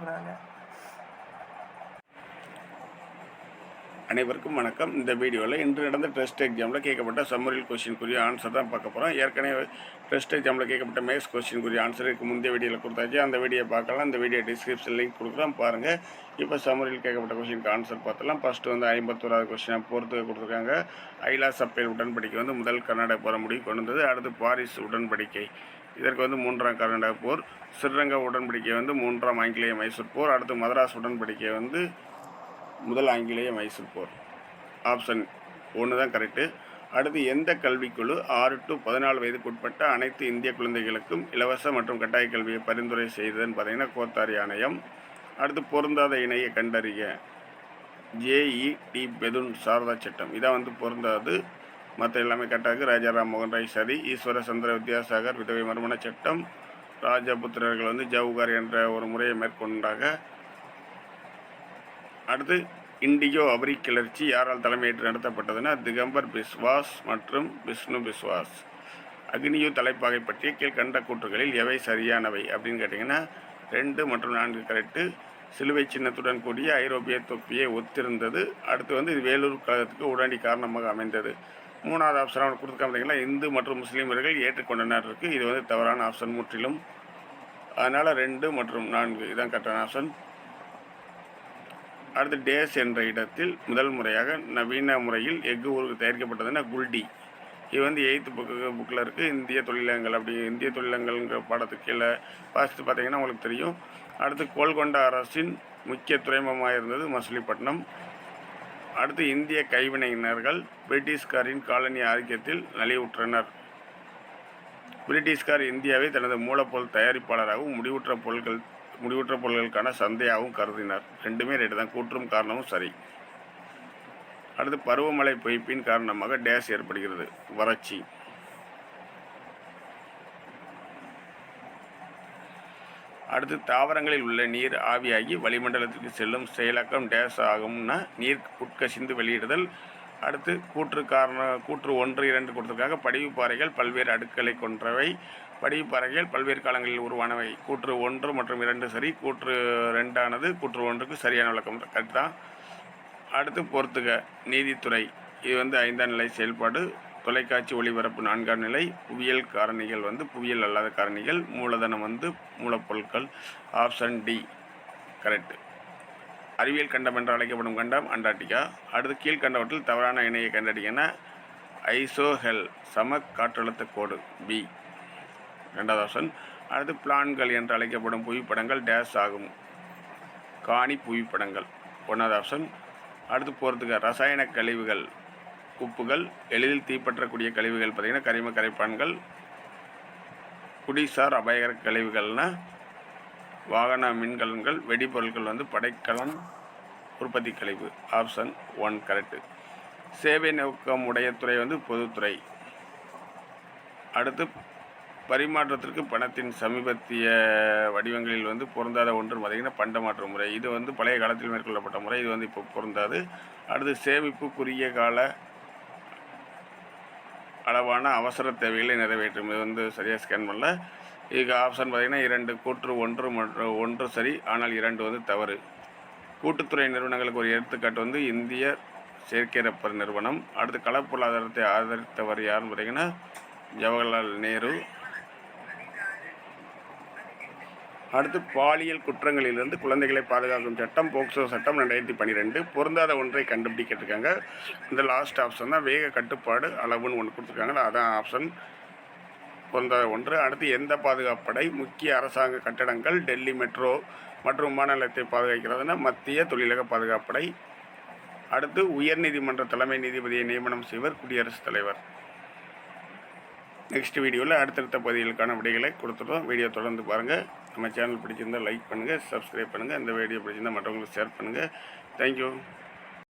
அனுப்புகிறாங்க. அனைவருக்கும் வணக்கம். இந்த வீடியோவில் இன்று நடந்த டெஸ்ட் எக்ஸாமில் கேட்கப்பட்ட சம்மரில் கொஸ்டினுக்குரிய ஆன்சர் தான் பார்க்க போகிறோம். ஏற்கனவே டெஸ்ட் எக்ஸாமில் கேட்கப்பட்ட மேக்ஸ் கொஸ்டினுக்குரிய ஆன்சருக்கு முந்தைய வீடியோவில் கொடுத்தாச்சு. அந்த வீடியோ பார்க்கலாம். அந்த வீடியோ டிஸ்கிரிப்ஷன் லிங்க் கொடுக்குறோம், பாருங்கள். இப்போ சம்மரில் கேட்கப்பட்ட கொஸ்டினுக்கு ஆன்சர் பார்த்தலாம். ஃபஸ்ட்டு வந்து 51வது கொஸ்டினாக பொறுத்து கொடுத்துருக்காங்க. ஐலாஸ் அப்பேல் உடன்படிக்கை வந்து முதல் கர்நாடக போரை முடிவு கொண்டு வந்தது. அடுத்து பாரிஸ் உடன்படிக்கை, இதற்கு வந்து 3ஆம் கர்நாடக போர். ஸ்ரீரங்க உடன்படிக்கை வந்து 3ஆம் ஆங்கிலேய மைசூர் போர். அடுத்து மதராஸ் உடன்படிக்கை வந்து முதல் ஆங்கிலேய மைசூர் போர். ஆப்ஷன் 1 தான் கரெக்டு. அடுத்து எந்த கல்விக்குழு 6 to 14 வயதுக்குட்பட்ட அனைத்து இந்திய குழந்தைகளுக்கும் இலவச மற்றும் கட்டாய கல்வியை பரிந்துரை செய்ததுன்னு பார்த்தீங்கன்னா கோத்தாரி ஆணையம். அடுத்து பொருந்தாத இணையை கண்டறிய JET பெதுன் சாரதா சட்டம், இதான் வந்து பொருந்தாது, மற்ற எல்லாமே கரெக்டாக. ராஜாராம் மோகன் ராய் சதி, ஈஸ்வர சந்திர வித்யாசாகர் விதவை மறுமண சட்டம், ராஜபுத்திரர்கள் வந்து ஜவுகார் என்ற ஒரு முறையை மேற்கொண்டாங்க. அடுத்து இண்டிகோ அபரி கிளர்ச்சி யாரால் தலைமையேற்று நடத்தப்பட்டதுன்னா திகம்பர் பிஸ்வாஸ் மற்றும் விஷ்ணு பிஸ்வாஸ். அக்னியு தலைப்பாகை பற்றிய கீழ்கண்ட கூற்றுகளில் எவை சரியானவை அப்படின்னு கேட்டிங்கன்னா 2 மற்றும் 4 கரெக்டு. சிலுவை சின்னத்துடன் கூடிய ஐரோப்பிய தொப்பியை ஒத்திருந்தது. அடுத்து வந்து இது வேலூர் கழகத்துக்கு உடனடி காரணமாக அமைந்தது. 3வது ஆப்ஷன் அவன் கொடுத்துருக்காங்க பார்த்தீங்களா, இந்து மற்றும் முஸ்லீம்கள் ஏற்றுக்கொண்டனர் இருக்குது. இது வந்து தவறான ஆப்ஷன் முற்றிலும். அதனால் 2 மற்றும் 4 இதுதான் கரெக்டான ஆப்ஷன். அடுத்து டேஸ் என்ற இடத்தில் முதல் முறையாக நவீன முறையில் எஃகு ஊருக்கு தயாரிக்கப்பட்டதுன்னா குல்டி. இது வந்து 8th புக்கில் இருக்குது. இந்திய தொழிலகங்கள், அப்படி இந்திய தொழிலகங்கள்ங்கிற பாடத்துக்கு கீழே வாசித்து பார்த்தீங்கன்னா உங்களுக்கு தெரியும். அடுத்து கோல்கொண்டா அரசின் முக்கிய துறைமுகமாக இருந்தது மசிலிப்பட்டினம். அடுத்து இந்திய கைவினைஞர்கள் பிரிட்டிஷ்காரின் காலனி ஆதிக்கத்தில் நலிவுற்றனர். பிரிட்டிஷ்கார் இந்தியாவை தனது மூலப்பொருள் தயாரிப்பாளராகவும் முடிவுற்ற பொருட்களுக்கான சந்தையாகவும் கருதினார். 2மே ரைட்டு தான், கூற்றும் காரணமும் சரி. அடுத்து பருவமழை பொய்ப்பின் காரணமாக டேஸ் ஏற்படுகிறது, வறட்சி. அடுத்து தாவரங்களில் உள்ள நீர் ஆவியாகி வளிமண்டலத்திற்கு செல்லும் செயலாக்கம் டேஸ் ஆகும்னா நீர் உட்கசிந்து வெளியிடுதல். அடுத்து கூற்று 1, 2 கொடுத்துருக்காங்க. படிவுப்பாறைகள் பல்வேறு அடுக்களை கொன்றவை. படிவுப்பாறைகள் பல்வேறு காலங்களில் உருவானவை. கூற்று 1 மற்றும் 2 சரி. கூற்று 2ஆனது கூற்று 1க்கு சரியான விளக்கம் கரெக்ட் தான். அடுத்து பொறுத்துக நீதித்துறை, இது வந்து 5ஆம் நிலை செயல்பாடு. தொலைக்காட்சி ஒளிபரப்பு 4ஆம் நிலை. புவியியல் காரணிகள் வந்து புவியியல் அல்லாத காரணிகள். மூலதனம் வந்து மூலப்பொருட்கள். Option D correct. அறிவியல் கண்டம் என்று அழைக்கப்படும் கண்டம் அண்டார்டிகா. அடுத்து கீழ்கண்டவற்றில் தவறான இணையை கண்டறியனா ஐசோஹெல் சம காற்றழுத்த கோடு பி, 2வது ஆப்ஷன். அடுத்து பிளான்கள் என்று அழைக்கப்படும் புவிப்படங்கள் டேஸ் ஆகும், காணி புவிப்படங்கள், 1வது ஆப்ஷன். அடுத்து போகிறதுக்கு ரசாயன கழிவுகள் உப்புகள், எளிதில் தீப்பற்றக்கூடிய கழிவுகள் பார்த்திங்கன்னா கரிம கரைப்பான்கள். குடிசார் அபாயகர கழிவுகள்னால் வாகன மின்கலன்கள், வெடிபொருட்கள் வந்து படைக்கலன் உற்பத்தி கழிவு. Option 1 correct. சேவை நோக்கம் உடைய துறை வந்து பொதுத்துறை. அடுத்து பரிமாற்றத்திற்கு பணத்தின் சமீபத்திய வடிவங்களில் வந்து பொருந்தாத ஒன்று பார்த்திங்கன்னா பண்டமாற்று முறை. இது வந்து பழைய காலத்தில் மேற்கொள்ளப்பட்ட முறை, இது வந்து இப்போ பொருந்தாது. அடுத்து சேமிப்பு குறுகிய கால அளவான அவசர தேவைகளை நிறைவேற்றும், இது வந்து சரியாக ஸ்கேன் பண்ணல. இதுக்கு ஆப்ஷன் பார்த்திங்கன்னா 2. கூற்று 1 மற்றும் 1 சரி, ஆனால் 2 வந்து தவறு. கூட்டுத்துறை நிறுவனங்களுக்கு ஒரு எடுத்துக்காட்டு வந்து இந்திய செயற்கை ரப்பர் நிறுவனம். அடுத்து களப்பொருளாதாரத்தை ஆதரித்தவர் யாருன்னு பார்த்திங்கன்னா ஜவஹர்லால் நேரு. அடுத்து பாலியல் குற்றங்களிலிருந்து குழந்தைகளை பாதுகாக்கும் சட்டம் போக்சோ சட்டம் 2012. பொருந்தாத ஒன்றை கண்டுபிடிக்கிட்டிருக்காங்க. இந்த லாஸ்ட் ஆப்ஷன் தான் வேக கட்டுப்பாடு அளவுன்னு ஒன்று கொடுத்துருக்காங்க, அதான் ஆப்ஷன் பொருந்தாத ஒன்று. அடுத்து எந்த பாதுகாப்படை முக்கிய அரசாங்க கட்டடங்கள் டெல்லி மெட்ரோ மற்றும் விமான நிலையத்தை பாதுகாக்கிறதுனா மத்திய தொழிலக பாதுகாப்படை. அடுத்து உயர்நீதிமன்ற தலைமை நீதிபதியை நியமனம் செய்வர் குடியரசுத் தலைவர். நெக்ஸ்ட் வீடியோவில் அடுத்தடுத்த பகுதிகளுக்கான விடைகளை கொடுத்துருவோம். வீடியோ தொடர்ந்து பாருங்கள். நம்ம சேனல் பிடிச்சிருந்தால் லைக் பண்ணுங்கள், சப்ஸ்கிரைப் பண்ணுங்கள். இந்த வீடியோ பிடிச்சிருந்தால் மற்றவங்களுக்கு ஷேர் பண்ணுங்கள். தேங்க்யூ.